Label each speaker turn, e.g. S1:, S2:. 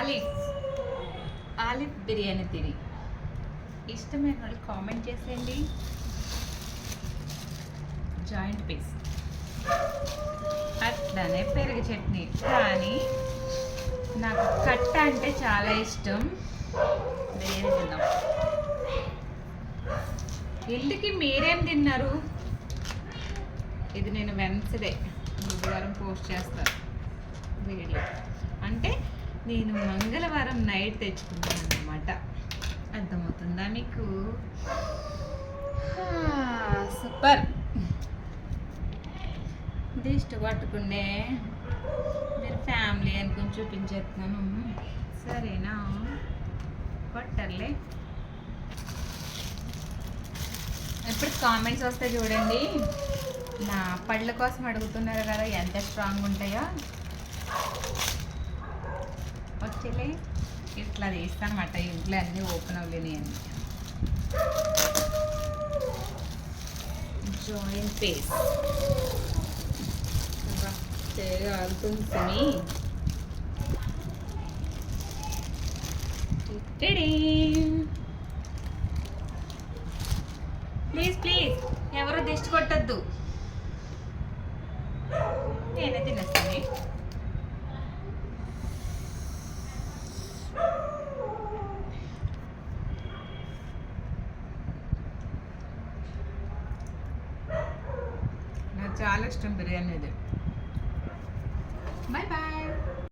S1: Olive olive biryani తిని ఇష్టమైన వాళ్ళు కామెంట్ చేసేయండి. జాయింట్ పీస్ అట్లానే పెరుగు చట్నీ. కానీ నాకు కట్ట అంటే చాలా ఇష్టం. వేరే తిందాం. ఇంటికి మీరేం తిన్నారు? ఇది నేను వెన్స్డే బుధవారం పోస్ట్ చేస్తాను వీడియో. అంటే నేను మంగళవారం నైట్ తెచ్చుకున్నాను అన్నమాట. అర్థమవుతుందా మీకు? సూపర్. దిష్టి కొట్టుకుండే మీరు ఫ్యామిలీ అనుకుని చూపించేస్తున్నాను. సరేనా? కొట్టర్లే. ఇప్పుడు కామెంట్స్ వస్తే చూడండి. నా పళ్ళ కోసం అడుగుతున్నారు కదా, ఎంత స్ట్రాంగ్ ఉంటాయో. వచ్చేలే ఇట్లా తీస్తానమాట. ఇంట్లో అన్నీ ఓపెన్ అవ్వలేని అన్ని. జాయింట్ పేస్ ఆడుతుంది. ప్లీజ్ ప్లీజ్ ఎవరు దిష్టి కొట్టద్దు. నేనే తినేస్తాను. నాకు చాలా ఇష్టం బిర్యానీ. ఇది బాయ్ బాయ్.